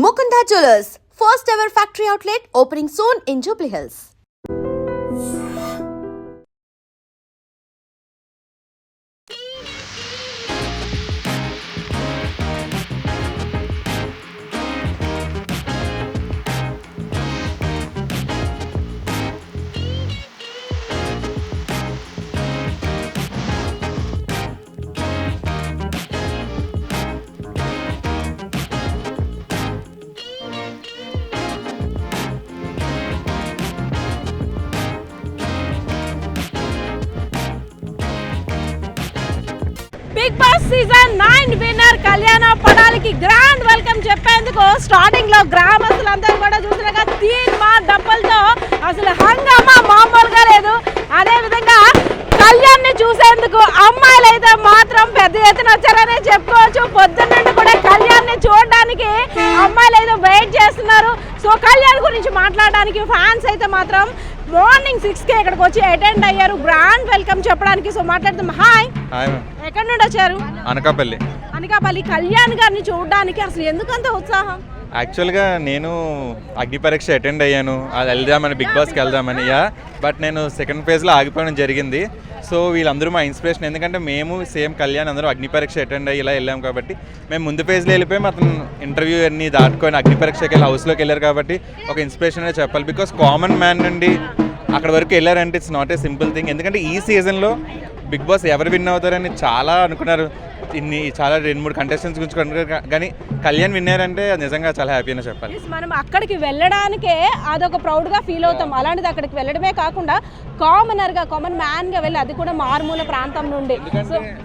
Mukunda Jewellers, first ever factory outlet opening soon in Jubilee Hills. Big Boss season 9 winner Kalyan పడాలికి grand welcome చెప్పేందుకు starting లో గ్రామస్తులందరూ కూడా చూసినాక తీర్మా డబ్బులతో అసలు హంగామా మామూలుగా లేదు. అదే విధంగా కళ్యాణ్ ని చూసేందుకు అమ్మాయిలు అయితే మాత్రం పెద్ద ఎత్తున వచ్చారనే చెప్పుకోవచ్చు. పొద్దున్న కూడా కళ్యాణ్ ని చూడడానికి అమ్మాయిలు అయితే వెయిట్ చేస్తున్నారు. సో కళ్యాణ్ గురించి మాట్లాడడానికి ఫ్యాన్స్ అయితే మాత్రం మార్నింగ్ 6కి ఇక్కడికి వచ్చి అటెండ్ అయ్యారు గ్రాండ్ వెల్కమ్ చెప్పడానికి. సో మాట్లాడుతాం. హాయ్, ఎక్కడి నుండి వచ్చారు? అనకాపల్లి. కళ్యాణ్ గారిని చూడడానికి అసలు ఎందుకంత ఉత్సాహం? యాక్చువల్గా నేను అగ్ని పరీక్ష అటెండ్ అయ్యాను, అది వెళ్దామని, బిగ్ బాస్కి వెళ్దామని. బట్ నేను సెకండ్ ఫేజ్లో ఆగిపోవడం జరిగింది. సో వీళ్ళందరూ మా ఇన్స్పిరేషన్, ఎందుకంటే మేము సేమ్ కళ్యాణ్ అందరూ అగ్ని పరీక్ష అటెండ్ అయ్యి ఇలా వెళ్ళాం కాబట్టి మేము ముందు ఫేజ్లో వెళ్ళిపోయి అతను ఇంటర్వ్యూ అన్ని దాటుకొని అగ్ని పరీక్షకి వెళ్ళి హౌస్లోకి వెళ్ళారు కాబట్టి ఒక ఇన్స్పిరేషన్ అని చెప్పాలి. బికాస్ కామన్ మ్యాన్ నుండి అక్కడ వరకు వెళ్ళారంటే it's not a simple thing. ఎందుకంటే ఈ సీజన్లో బిగ్ బాస్ ఎవరు విన్ అవుతారని చాలా అనుకున్నారు. చాలా 2-3 కంటెస్టెంట్స్ గురించి అనుకున్నారు, కానీ కళ్యాణ్ విన్నారంటే నిజంగా చాలా హ్యాపీ అని చెప్పాలి. మనం అక్కడికి వెళ్ళడానికే అదొక ప్రౌడ్గా ఫీల్ అవుతాం. అలాంటిది అక్కడికి వెళ్ళడమే కాకుండా కామన్ మ్యాన్గా వెళ్ళి, అది కూడా మారుమూల ప్రాంతం నుండి.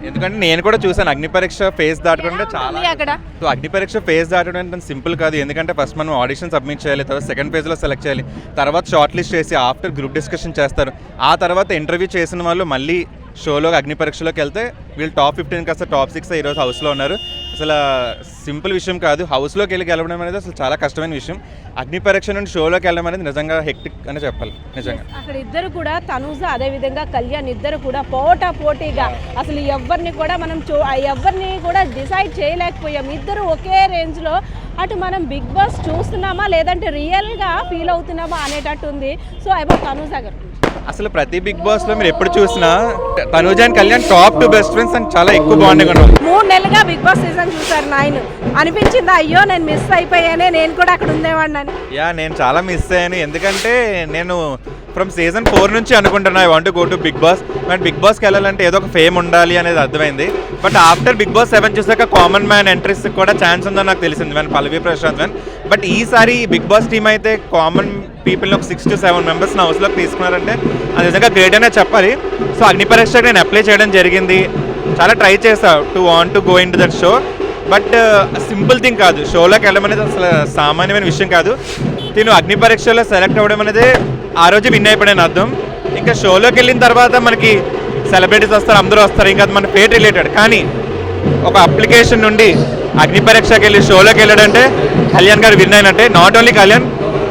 ఎందుకంటే నేను కూడా చూసాను అగ్ని పరీక్ష ఫేజ్ దాటకుండా చాలా అక్కడ. సో అగ్ని పరీక్ష ఫేజ్ దాటడం అంటే సింపుల్ కాదు. ఎందుకంటే ఫస్ట్ మనం ఆడిషన్ సబ్మిట్ చేయాలి, తర్వాత సెకండ్ ఫేజ్లో సెలెక్ట్ చేయాలి, తర్వాత షార్ట్ లిస్ట్ చేసి ఆఫ్టర్ గ్రూప్ డిస్కషన్ చేస్తారు. ఆ తర్వాత ఇంటర్వ్యూ చేసిన వాళ్ళు మళ్ళీ షోలో అగ్ని పరీక్షలోకి వెళ్తే వీళ్ళు టాప్ 15 కాస్త టాప్ 6 ఈరోజు హౌస్లో ఉన్నారు. అసలు సింపుల్ విషయం కాదు. హౌస్లోకి వెళ్ళి గెలవడం అనేది అసలు చాలా కష్టమైన విషయం. అగ్ని పరీక్ష నుండి షోలోకి వెళ్ళడం అనేది నిజంగా హెక్టిక్ అని చెప్పాలి. నిజంగా అక్కడ ఇద్దరు కూడా తనూజ అదేవిధంగా కళ్యాణ్ ఇద్దరు కూడా పోటీగా అసలు ఎవరిని కూడా మనం ఎవరిని కూడా డిసైడ్ చేయలేకపోయాం. ఇద్దరు ఒకే రేంజ్లో అటు మనం బిగ్ బాస్ చూస్తున్నామా లేదంటే రియల్గా ఫీల్ అవుతున్నామా అనేటట్టు ఉంది. సో అబౌట్ తనూజ గారు, అసలు ప్రతి బిగ్ బాస్ లో మీరు ఎప్పుడు చూసినా Tanuja and Kalyan top 2 best friends అని చాలా ఎక్కువ బాండింగ్ ఉన్నారు. 3 నెలలుగా బిగ్ బాస్ సీజన్ చూసారు 9. అనిపించిందా అయ్యో నేను మిస్ అయిపోయానే, నేను కూడా అక్కడ ఉండేవాడిని? నేను చాలా మిస్ అయ్యాను. ఎందుకంటే నేను ఫ్రమ్ సీజన్ 4 నుంచి అనుకుంటున్నా I want go to Big Boss. But Big బాస్కి వెళ్ళాలంటే ఏదో ఒక ఫేమ్ ఉండాలి అనేది అర్థమైంది. బట్ ఆఫ్టర్ బిగ్ బాస్ 7 చూసాక కామన్ మ్యాన్ ఎంట్రీస్ కూడా ఛాన్స్ ఉందని నాకు తెలిసింది, మన పల్లవి ప్రశాంత్. బట్ ఈసారి బిగ్ బాస్ టీమ్ అయితే కామన్ పీపుల్ని ఒక 6 to 7 మెంబర్స్ నా హౌస్లోకి తీసుకున్నారంటే అది నిజంగా గ్రేట్ అనే చెప్పాలి. సో అగ్ని పరీక్షకు నేను అప్లై చేయడం జరిగింది. చాలా ట్రై చేసా to go in to that show. But simple thing కాదు, షోలోకి వెళ్ళడం అనేది అసలు సామాన్యమైన విషయం కాదు. నేను అగ్ని పరీక్షలో సెలెక్ట్ అవ్వడం అనేది ఆ రోజు విన్ అయిపోయాను అర్థం. ఇంకా షోలోకి వెళ్ళిన తర్వాత మనకి సెలబ్రిటీస్ వస్తారు, అందరూ వస్తారు, ఇంకా అది మన ఫేట్ రిలేటెడ్. కానీ ఒక అప్లికేషన్ నుండి అగ్ని పరీక్షకి వెళ్ళి షోలోకి వెళ్ళాడంటే కళ్యాణ్ గారు విన్ అయినట్టే. నాట్ ఓన్లీ కళ్యాణ్,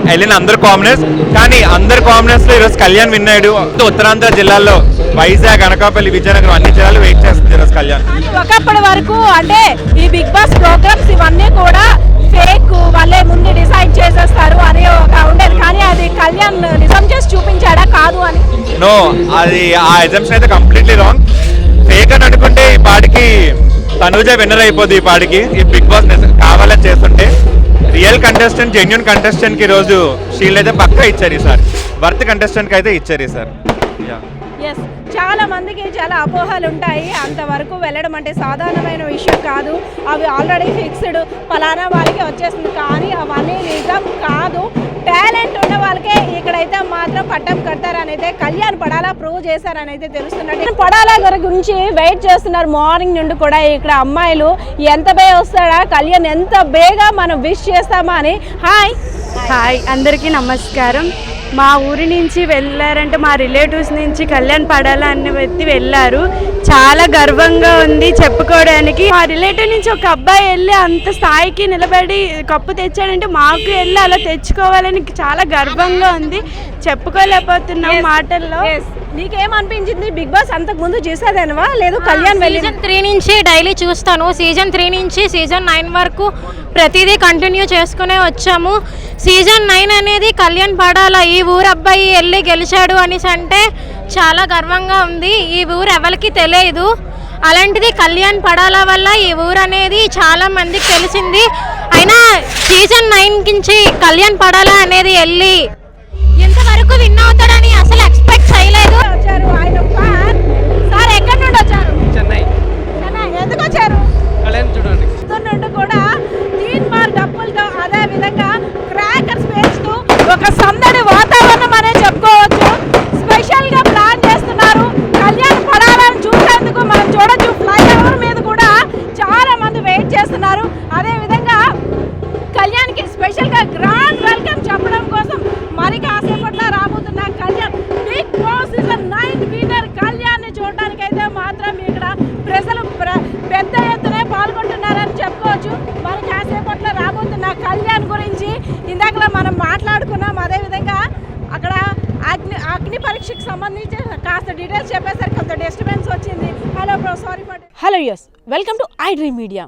వెళ్ళిన అందరు కామనర్స్. కానీ అందరు కామనర్స్లో ఈరోజు కళ్యాణ్ విన్ అయ్యాడు. ఉత్తరాంధ్ర జిల్లాల్లో వైజాగ్, అనకాపల్లి, విజయనగరం అన్ని జిల్లాలు వెయిట్ చేస్తుంది ఈరోజు కళ్యాణ్. ఒకప్పటి వరకు అంటే ఈ బిగ్ బాస్ ప్రోగ్రామ్స్ ఇవన్నీ కూడా ఫేక్, వాళ్ళే ముందు డిసైడ్ చేసేస్తారు అని ఒక ఉండేది. కానీ అది కళ్యాణ్ నిజం చేసి చూపించాడా కాదు అని? నో, అది ఆ ఎగ్జామ్షన్ అయితే కంప్లీట్లీ రాంగ్. ఫేక్ అని అనుకుంటే ఈ పాటికి తనూజ విన్నర్ అయిపోద్ది. ఈ పాటికి ఈ బిగ్ బాస్ కావాలని చేస్తుంటే రియల్ కంటెస్టెంట్, జెన్యున్ కంటెస్టెంట్కి ఈరోజు షీల్డ్ అయితే పక్కా ఇచ్చారు ఈసారి. వర్త్ కంటెస్టెంట్కి అయితే ఇచ్చారు ఈసారి. చాలా మందికి చాలా అపోహలు ఉంటాయి. అంతవరకు వెళ్ళడం అంటే సాధారణమైన విషయం కాదు. అవి ఆల్రెడీ ఫిక్స్డ్, పలానా వాళ్ళకి వచ్చేస్తుంది. కానీ అవన్నీ నిజం కాదు. టాలెంట్ ఉన్న వాళ్ళకే ఇక్కడైతే మాత్రం పట్టం కడతారనైతే కళ్యాణ్ పడాలా ప్రూవ్ చేశారనైతే తెలుస్తున్నట్టు. పడాలా గారి గురించి వెయిట్ చేస్తున్నారు మార్నింగ్ నుండి కూడా. ఇక్కడ అమ్మాయిలు ఎంత బేగా వస్తాడా కళ్యాణ్, ఎంత బేగా మనం విష్ చేస్తామా అని. హాయ్ అందరికీ నమస్కారం. మా ఊరి నుంచి వెళ్ళారంటే మా రిలేటివ్స్ నుంచి కళ్యాణ్ పడాలా అనే వ్యక్తి వెళ్ళారు. చాలా గర్వంగా ఉంది చెప్పుకోవడానికి. మా రిలేటివ్ నుంచి ఒక అబ్బాయి వెళ్ళి అంత స్థాయికి నిలబడి కప్పు తెచ్చాడంటే మాకు వెళ్ళి అలా తెచ్చుకోవాలని చాలా గర్వంగా ఉంది. చెప్పుకోలేకపోతున్నాం మాటల్లో. నీకేమనిపించింది? బిగ్ బాస్ అంతకు ముందు చూసేదానివా లేదు కళ్యాణ్ సీజన్ 3 నుంచి డైలీ చూస్తాను. సీజన్ 3 నుంచి సీజన్ 9 వరకు ప్రతిదీ కంటిన్యూ చేసుకునే వచ్చాము. సీజన్ 9 అనేది కళ్యాణ్ పడాల ఈ ఊరు అబ్బాయి వెళ్ళి గెలిచాడు అనేసి అంటే చాలా గర్వంగా ఉంది. ఈ ఊరు ఎవరికి తెలియదు, అలాంటిది కళ్యాణ్ పడాల వల్ల ఈ ఊరు అనేది చాలా మందికి తెలిసింది. అయినా సీజన్ 9 నుంచి కళ్యాణ్ పడాల అనేది వెళ్ళి ఇంతవరకు విన్ అవుతాడని అసలు ఎక్స్పెక్ట్ చేయలేదు. వచ్చారు ఆయన ఫ్యాన్. సార్ ఎక్కడి నుండి వచ్చారు? చెన్నై. ఎందుకు వచ్చారు? కళ్యాణ్ చూడండి నుండి కూడా తీన్ మార్ డప్పులతో అదే విధంగా క్రాకర్స్ పేల్చుతూ ఒక సందడి వాతావరణం అనే చెప్పుకోవచ్చు. స్పెషల్ గా ప్లాన్ చేస్తున్నారు కళ్యాణ్ పడాలని చూసేందుకు. మనం చూడొచ్చు ఫ్లైఓవర్ మీద కూడా చాలా మంది వెయిట్ చేస్తున్నారు. అదే విధంగా కళ్యాణ్కి స్పెషల్ గా గ్రాండ్ వెల్కమ్ చెప్పడం కోసం మరి కాసేపట్లో రాబోతున్న Kalyan Big Boss season 9 winner Kalyan ని చూడడానికి అయితే మాత్రం ఇక్కడ ప్రజలు పెద్ద ఎత్తున పాల్గొంటున్నారని చెప్పుకోవచ్చు. మరి కాసేపట్లో రాబోతున్న కళ్యాణ్ గురించి ఇందాక మనం మాట్లాడుకున్నాం. అదేవిధంగా అక్కడ అగ్ని పరీక్షకు సంబంధించి కాస్త డీటెయిల్స్ చెప్పేసరికి కొంత డిస్టర్బెన్స్ వచ్చింది. Hello bro, sorry for. Hello yes, welcome to I Dream Media.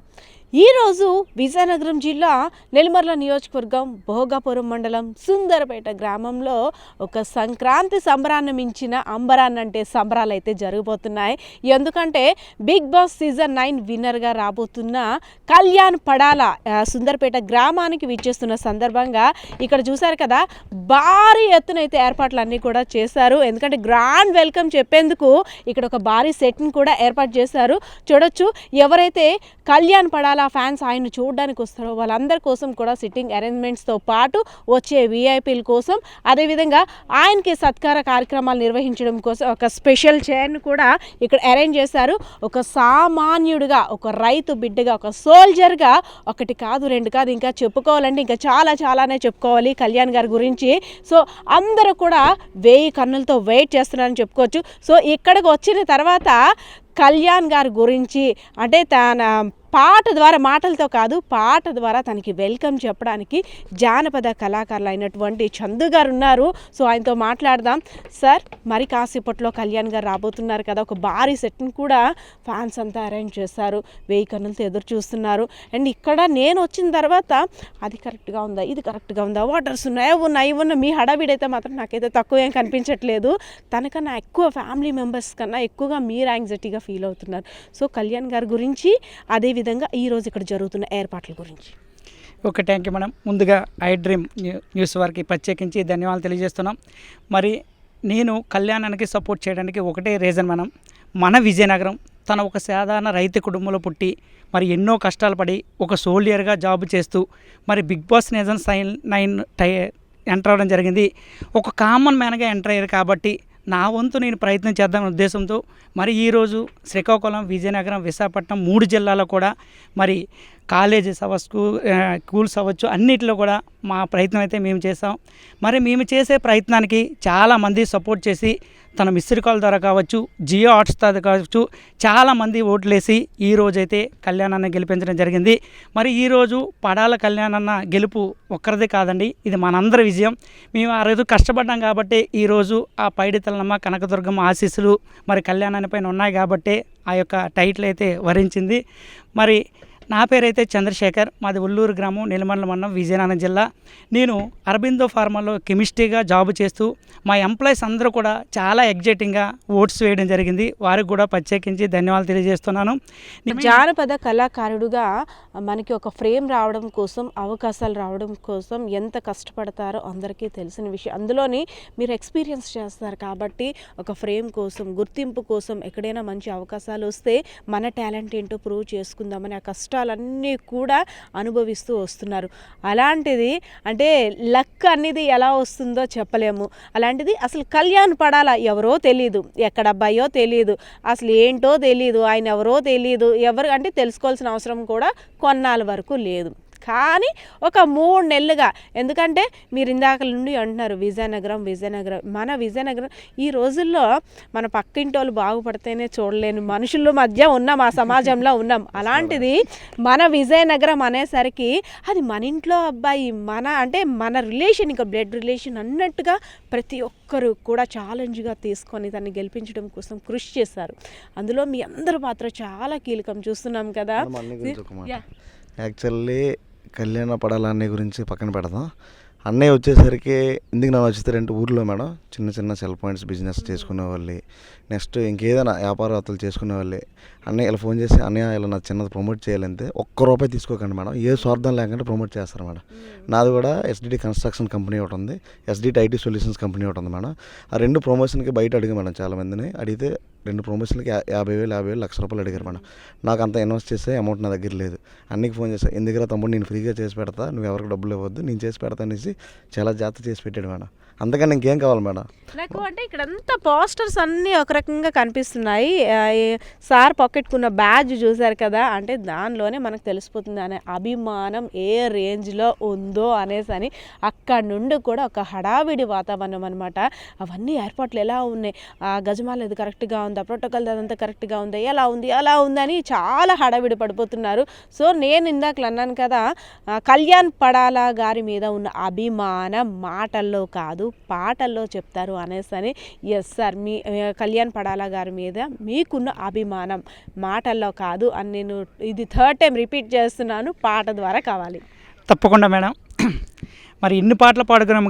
ఈరోజు విజయనగరం జిల్లా నెల్లిమర్ల నియోజకవర్గం భోగాపురం మండలం సుందరపేట గ్రామంలో ఒక సంక్రాంతి సంబరాన్ని మించిన అంబరాన్నంటే సంబరాలు అయితే జరగబోతున్నాయి. ఎందుకంటే బిగ్ బాస్ సీజన్ 9 విన్నర్గా రాబోతున్న కళ్యాణ్ పడాల సుందరపేట గ్రామానికి విచ్చేస్తున్న సందర్భంగా ఇక్కడ చూశారు కదా, భారీ ఎత్తున అయితే ఏర్పాట్లన్నీ కూడా చేశారు. ఎందుకంటే గ్రాండ్ వెల్కమ్ చెప్పేందుకు ఇక్కడ ఒక భారీ సెట్ని కూడా ఏర్పాటు చేశారు. చూడొచ్చు, ఎవరైతే కళ్యాణ్ పడాల ఫ్యాన్స్ ఆయన చూడడానికి వస్తారో వాళ్ళందరి కోసం కూడా సిట్టింగ్ అరేంజ్మెంట్స్తో పాటు వచ్చే విఐపీల కోసం, అదేవిధంగా ఆయనకి సత్కార కార్యక్రమాలు నిర్వహించడం కోసం ఒక స్పెషల్ చైర్ను కూడా ఇక్కడ అరేంజ్ చేశారు. ఒక సామాన్యుడిగా, ఒక రైతు బిడ్డగా, ఒక సోల్జర్గా ఒకటి కాదు రెండు కాదు ఇంకా చెప్పుకోవాలంటే ఇంకా చాలానే చెప్పుకోవాలి కళ్యాణ్ గారి గురించి. సో అందరూ కూడా 1000 కన్నులతో వెయిట్ చేస్తున్నారని చెప్పుకోవచ్చు. సో ఇక్కడికి వచ్చిన తర్వాత కళ్యాణ్ గారి గురించి అంటే తన పాట ద్వారా, మాటలతో కాదు పాట ద్వారా తనకి వెల్కమ్ చెప్పడానికి జానపద కళాకారులు అయినటువంటి చందు గారు ఉన్నారు. సో ఆయనతో మాట్లాడదాం. సార్, మరి కాసేపట్లో కళ్యాణ్ గారు రాబోతున్నారు కదా, ఒక భారీ సెట్ని కూడా ఫ్యాన్స్ అంతా అరేంజ్ చేశారు. 1000 కన్నులతో ఎదురు చూస్తున్నారు. అండ్ ఇక్కడ నేను వచ్చిన తర్వాత అది కరెక్ట్గా ఉందా, ఇది కరెక్ట్గా ఉందా, వాటర్స్ ఉన్నాయి, అవి ఉన్న మీ హడావిడైతే మాత్రం నాకైతే తక్కువ ఏం కనిపించట్లేదు. తనకన్నా ఎక్కువ ఫ్యామిలీ మెంబర్స్ కన్నా ఎక్కువగా మీరు యాంగ్జైటీగా ఫీల్ అవుతున్నారు. సో కళ్యాణ్ గారి గురించి, అదేవిధంగా ఈరోజు ఇక్కడ జరుగుతున్న ఏర్పాట్ల గురించి. Okay, thank you madam. ముందుగా ఐ డ్రీమ్ న్యూస్ వారికి ప్రత్యేకించి ధన్యవాదాలు తెలియజేస్తున్నాం. మరి నేను కళ్యాణానికి సపోర్ట్ చేయడానికి ఒకటే రీజన్ మేడం, మన విజయనగరం తన ఒక సాధారణ రైతు కుటుంబంలో పుట్టి మరి ఎన్నో కష్టాలు పడి ఒక సోల్జర్గా జాబ్ చేస్తూ మరి బిగ్ బాస్ సీజన్ 9 ఎంటర్ అవ్వడం జరిగింది. ఒక కామన్ మ్యాన్గా ఎంటర్ అయ్యారు కాబట్టి నా వంతు నేను ప్రయత్నం చేద్దామనే ఉద్దేశంతో మరి ఈరోజు శ్రీకాకుళం, విజయనగరం, విశాఖపట్నం 3 జిల్లాల్లో కూడా మరి కాలేజెస్ అవ్వచ్చు, స్కూల్స్ అవ్వచ్చు, అన్నిటిలో కూడా మా ప్రయత్నం అయితే మేము చేసాం. మరి మేము చేసే ప్రయత్నానికి చాలామంది సపోర్ట్ చేసి తన మిస్డ్ కాల్ ద్వారా కావచ్చు, జియో హాట్స్టార్ కావచ్చు, చాలామంది ఓట్లేసి ఈరోజైతే కళ్యాణాన్ని గెలిపించడం జరిగింది. మరి ఈరోజు పడాల కళ్యాణన్న గెలుపు ఒక్కరిదే కాదండి, ఇది మనందరి విజయం. మేము ఆ రోజు కష్టపడ్డాం కాబట్టి ఈరోజు ఆ పైడితల్లమ్మ, కనకదుర్గమ్మ ఆశీస్సులు మరి కళ్యాణాన్ని పైన ఉన్నాయి కాబట్టి ఆ యొక్క టైటిల్ అయితే వరించింది. మరి నా పేరైతే చంద్రశేఖర్, మాది ఉల్లూరు గ్రామం, నెల్లిమర్ల మండలం, విజయనగరం జిల్లా. నేను అరబిందో ఫార్మాలో కెమిస్ట్రీగా జాబ్ చేస్తూ మా ఎంప్లాయీస్ అందరూ కూడా చాలా ఎగ్జైటింగ్గా ఓట్స్ వేయడం జరిగింది. వారికి కూడా ప్రత్యేకించి ధన్యవాదాలు తెలియజేస్తున్నాను. జానపద కళాకారుడుగా మనకి ఒక ఫ్రేమ్ రావడం కోసం, అవకాశాలు రావడం కోసం ఎంత కష్టపడతారో అందరికీ తెలిసిన విషయం. అందులోని మీరు ఎక్స్పీరియన్స్ చేస్తారు కాబట్టి ఒక ఫ్రేమ్ కోసం, గుర్తింపు కోసం, ఎక్కడైనా మంచి అవకాశాలు వస్తే మన టాలెంట్ ఏంటో ప్రూవ్ చేసుకుందామని ఆ కష్టాలన్నీ కూడా అనుభవిస్తూ వస్తున్నారు. అలాంటిది అంటే లక్ అనేది ఎలా వస్తుందో చెప్పలేము. అలాంటిది అసలు కళ్యాణ్ పడాల ఎవరో తెలియదు, ఎక్కడ అబ్బాయో తెలియదు, అసలు ఏంటో తెలియదు, ఆయన ఎవరో తెలియదు, ఎవరు అంటే తెలుసుకోవాల్సిన అవసరం కూడా కొన్నాళ్ళ వరకు లేదు. కానీ ఒక 3 నెలలుగా, ఎందుకంటే మీరు ఇందాక నుండి అంటున్నారు విజయనగరం మన విజయనగరం ఈ రోజుల్లో మన పక్కింటి వాళ్ళు బాగుపడితేనే చూడలేని మనుషుల మధ్య ఉన్నాం, ఆ సమాజంలో ఉన్నాం. అలాంటిది మన విజయనగరం అనేసరికి అది మన ఇంట్లో అబ్బాయి, మన రిలేషన్, ఇంకా బ్లడ్ రిలేషన్ అన్నట్టుగా ప్రతి ఒక్కరు కూడా ఛాలెంజ్గా తీసుకొని దాన్ని గెలిపించడం కోసం కృషి చేశారు. అందులో మీ అందరి పాత్ర చాలా కీలకం, చూస్తున్నాం కదా. యాక్చువల్లీ కళ్యాణ పడాల అన్నయ్య గురించి పక్కన పెడదాం. అన్నయ్య వచ్చేసరికి ఎందుకు నన్ను వచ్చేసారంటే ఊర్లో మేడం చిన్న చిన్న సెల్ పాయింట్స్ బిజినెస్ చేసుకునే వాళ్ళు, నెక్స్ట్ ఇంకేదైనా వ్యాపారవేత్తలు చేసుకునే వాళ్ళు అన్నయ్య ఇలా ఫోన్ చేసి అన్నయ్య ఇలా నా చిన్నది ప్రమోట్ చేయాలంటే ₹1 తీసుకోకండి మేడం, ఏ స్వార్థం లేకుండా ప్రమోట్ చేస్తారు మేడం. నాది కూడా ఎస్డిటి కన్స్ట్రక్షన్ కంపెనీ ఒకటి ఉంది, ఎస్డిటి ఐటీ సొల్యూషన్స్ కంపెనీ ఒకటి ఉంది మేడం. ఆ 2 ప్రమోషన్కి బయట అడిగా మేడం, చాలామందిని అడిగితే 2 ప్రమోషన్లకి 50,000 లక్ష రూపాయలు అడిగారు మేడం. నాకు అంత ఇన్వెస్ట్ చేసే అమౌంట్ నా దగ్గర లేదు. అన్నికి ఫోన్ చేశాను, ఎందుకురా తమ్ముడు నేను ఫ్రీగా చేసి పెడతా, నువ్వు ఎవరికి డబ్బులు ఇవ్వద్దు, నేను చేసి పెడతా అనేసి చాలా జాగ్రత్త చేసి పెట్టాడు మేడం. అంతకని ఇంకేం కావాలి మేడం? నాకు అంటే ఇక్కడంతా పోస్టర్స్ అన్నీ ఒక రకంగా కనిపిస్తున్నాయి. సార్ పాకెట్కున్న బ్యాడ్జ్ చూసారు కదా, అంటే దానిలోనే మనకు తెలిసిపోతుంది అనే అభిమానం ఏ రేంజ్లో ఉందో అనేసి. అక్కడి నుండి కూడా ఒక హడావిడి వాతావరణం అనమాట. అవన్నీ ఏర్పాట్లు ఎలా ఉన్నాయి, గజమాల ఇది కరెక్ట్గా ఉందా, ప్రోటోకాల్ అదంతా కరెక్ట్గా ఉందా, ఎలా ఉందని చాలా హడావిడి పడిపోతున్నారు. సో నేను ఇందాక అన్నాను కదా, కళ్యాణ్ పడాలా గారి మీద ఉన్న అభిమానం మాటల్లో కాదు పాటల్లో చెప్తారు అనేసి. ఎస్ సార్, మీ కళ్యాణ్ పడాలా గారి మీద మీకున్న అభిమానం మాటల్లో కాదు అని నేను ఇది 3rd టైం రిపీట్ చేస్తున్నాను, పాట ద్వారా కావాలి. తప్పకుండా మేడం. మరి ఇన్ని పాటల పాడుకునే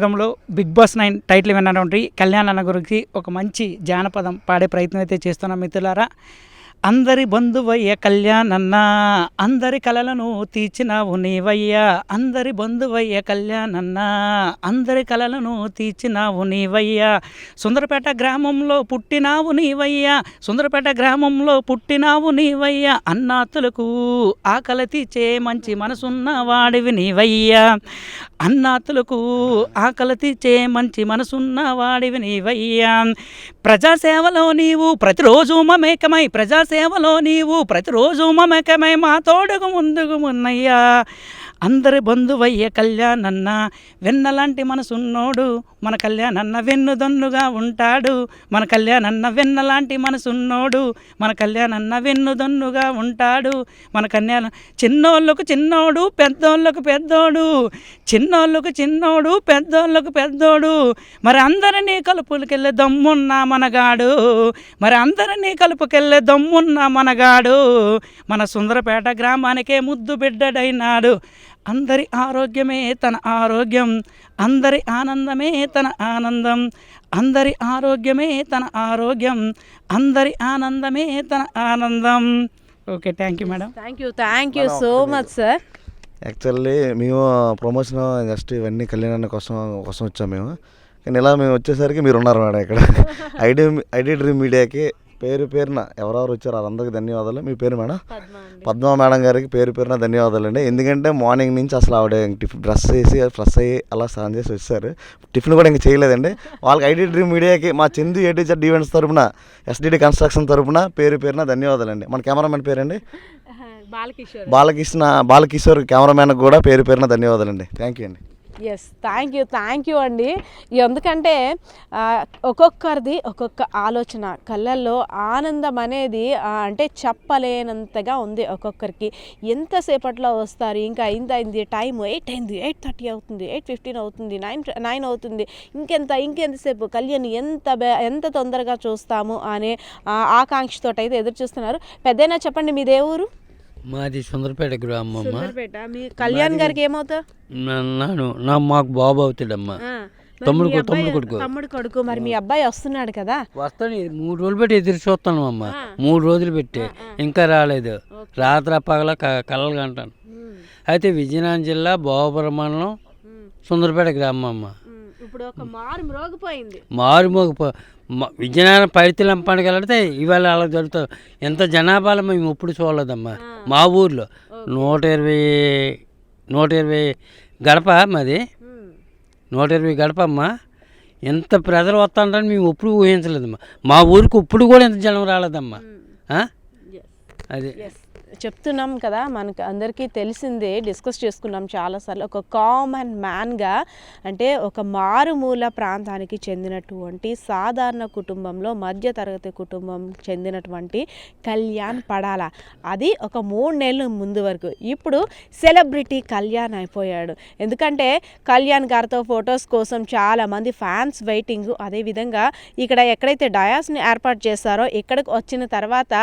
బిగ్ బాస్ 9 టైటిల్ విన్నటువంటి కళ్యాణ్ అన్న గురించి ఒక మంచి జానపదం పాడే ప్రయత్నం అయితే చేస్తున్నాం మిత్రులారా. అందరి బంధువయ్య కళ్యాణన్న, అందరి కలలను తీర్చినావు నీవయ్యా, అందరి బంధువయ్య కళ్యాణన్న, అందరి కలలను తీర్చినావు నీవయ్యా, సుందరపేట గ్రామంలో పుట్టినావు నీవయ్యా, సుందరపేట గ్రామంలో పుట్టినావు నీవయ్యా, అన్నాతులకు ఆకలి తీర్చే మంచి మనసున్న వాడివి నీవయ్యా, అన్నాతులకు ఆకలి తీర్చే మంచి మనసున్న వాడివి నీవయ్యా, ప్రజాసేవలో నీవు ప్రతిరోజు మమేకమై, ప్రజాసేవలో నీవు ప్రతిరోజు మమేకమై మా తోడుగు ముందుకు ఉన్నయ్యా, అందరి బంధువయ్య కళ్యాణన్న, వెన్నలాంటి మనసున్నోడు మన కళ్యాణన్న వెన్నుదన్నుగా ఉంటాడు, మన కళ్యాణన్న వెన్నలాంటి మనసున్నోడు మన కళ్యాణన్న వెన్నుదన్నుగా ఉంటాడు, మన కళ్యాణ చిన్నోళ్ళకు చిన్నోడు పెద్దోళ్ళకు పెద్దోడు, చిన్నోళ్ళకు చిన్నోడు పెద్దోళ్ళకు పెద్దోడు, మరి అందరినీ కలుపుకెళ్ళే దమ్మున్న మనగాడు, మరి అందరినీ కలుపుకెళ్ళే దమ్మున్న మనగాడు, మన సుందరపేట గ్రామానికే ముద్దు బిడ్డడైనాడు, అందరి ఆరోగ్యమే తన ఆరోగ్యం, అందరి ఆనందమే తన ఆనందం, అందరి ఆరోగ్యమే తన ఆరోగ్యం, అందరి ఆనందమే తన ఆనందం. Okay, thank you madam. Thank you so much sir. Actually మేము ప్రమోషన్ జస్ట్ ఇవన్నీ కళ్యాణాన్ని కోసం వచ్చాము మేము, కానీ ఇలా మేము వచ్చేసరికి మీరు ఉన్నారు మేడం ఇక్కడ. ఐడి డ్రీమ్ మీడియాకి పేరున ఎవరెవరు వచ్చారో వాళ్ళందరికీ ధన్యవాదాలు. మీ పేరు మేడం? పద్మ మేడం గారికి పేరున ధన్యవాదాలు అండి. ఎందుకంటే మార్నింగ్ నుంచి అసలు ఆవిడ డ్రెస్ వేసి ఫ్రెష్ అయ్యి అలా స్నానం చేసి వచ్చారు, టిఫిన్ కూడా ఇంక చేయలేదండి. వాళ్ళకి ఐడి డ్రీమ్ మీడియాకి మా చందు A-to-Z ఈవెంట్స్ తరపున, ఎస్డిటి కన్స్ట్రక్షన్ తరపున పేరున ధన్యవాదాలు అండి. మన కెమెరామెన్ పేరండి బాలకిషోర్ కెమెరామెన్కి కూడా పేరున ధన్యవాదాలు అండి. థ్యాంక్ యూ అండి. ఎస్, థ్యాంక్ యూ అండి. ఎందుకంటే ఒక్కొక్కరిది ఒక్కొక్క ఆలోచన, కళ్ళల్లో ఆనందం అనేది అంటే చెప్పలేనంతగా ఉంది ఒక్కొక్కరికి. ఎంతసేపట్లో వస్తారు, ఇంకా అయింది టైం 8 అయింది, 8:30 అవుతుంది, 8:15 అవుతుంది, 9 అవుతుంది, ఇంకెంతసేపు కళ్యాణ్ ఎంత తొందరగా చూస్తాము అనే ఆకాంక్షతో అయితే ఎదురు చూస్తున్నారు. పెద్దయినా చెప్పండి, మీదే ఊరు? మాది సుందరపేట గ్రామం. మీ కళ్యాణ్ గారికి ఏమవుతావు? మాకు బాబు అవుతాడమ్మా, తమ్ముడు కొడుకు. మరి మీ అబ్బాయి వస్తున్నాడు కదా? వస్తాడు, 3 రోజులు పెట్టి ఎదురు చూస్తాను అమ్మ, 3 రోజులు పెట్టి ఇంకా రాలేదు. రాత్రి పగల కలలు కంటాను. అయితే విజయనగరం జిల్లా భోగపురం మండలం సుందరపేట గ్రామం అమ్మ. ఇప్పుడు ఒక మారుమోగిపోయింది. విజయనగరం పైడితల్లి పండుగ వెళ్తే ఇవాళ అలా జరుగుతుంది. ఎంత జనాభాలో మేము ఎప్పుడు చూడలేదమ్మా. మా ఊర్లో 120 గడప, మాది 120 గడప అమ్మా. ఎంత ప్రజలు వస్తుంటారని మేము ఎప్పుడు ఊహించలేదమ్మా. మా ఊరికి ఇప్పుడు కూడా ఎంత జనం రాలేదమ్మా. అది చెప్తున్నాం కదా, మనకు అందరికీ తెలిసిందే, డిస్కస్ చేసుకున్నాం చాలాసార్లు. ఒక కామన్ మ్యాన్గా అంటే ఒక మారుమూల ప్రాంతానికి చెందినటువంటి సాధారణ కుటుంబంలో మధ్యతరగతి కుటుంబం చెందినటువంటి కళ్యాణ్ పడాల, అది ఒక 3 నెలల ముందు వరకు. ఇప్పుడు సెలబ్రిటీ కళ్యాణ్ అయిపోయాడు. ఎందుకంటే కళ్యాణ్ గారితో ఫొటోస్ కోసం చాలామంది ఫ్యాన్స్ వెయిటింగ్. అదేవిధంగా ఇక్కడ ఎక్కడైతే డయాస్ని ఏర్పాటు చేస్తారో ఇక్కడికి వచ్చిన తర్వాత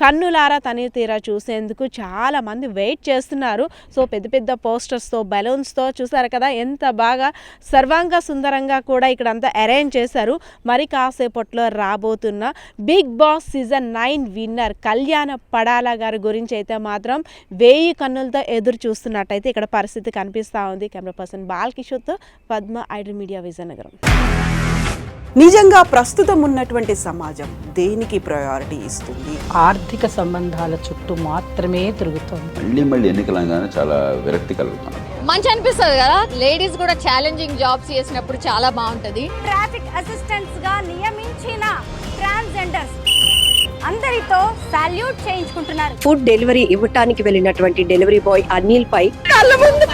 కన్నులారా తనివి తీరా చూసేందుకు చాలామంది వెయిట్ చేస్తున్నారు. సో పెద్ద పెద్ద పోస్టర్స్తో, బెలూన్స్తో చూసారు కదా ఎంత బాగా సర్వాంగ సుందరంగా కూడా ఇక్కడంతా అరేంజ్ చేశారు. మరి కాసేపట్లో రాబోతున్న బిగ్ బాస్ సీజన్ 9 విన్నర్ కళ్యాణ పడాల గారి గురించి అయితే మాత్రం 1000 కన్నులతో ఎదురు చూస్తున్నట్టయితే ఇక్కడ పరిస్థితి కనిపిస్తూ ఉంది. కెమెరా పర్సన్ బాలకిషోర్తో పద్మ, ఐడ్రీమ్ మీడియా, విజయనగరం. నిజంగా ప్రస్తుతం ఉన్నటువంటి సమాజం దేనికి ప్రయారిటీ ఇస్తుంది? ఆర్థిక సంబంధాల చుట్టూ మాత్రమే తిరుగుతోంది. మళ్ళీ ఎన్నికలంగానే చాలా విరక్తి కలుగుతున్నాం. మంచి అనిపిస్తుంది కదా, లేడీస్ కూడా ఛాలెంజింగ్ జాబ్స్ చేసినప్పుడు చాలా బాగుంటది. ట్రాఫిక్ అసిస్టెంట్స్ గా నియమించిన ట్రాన్స్జెండర్స్ అందరితో సాల్యూట్ చేయించుకుంటున్నారు. ఫుడ్ డెలివరీ ఇవ్వటానికి వెళ్ళినటువంటి డెలివరీ బాయ్ అనిల్ పై కళ్ళ ముందు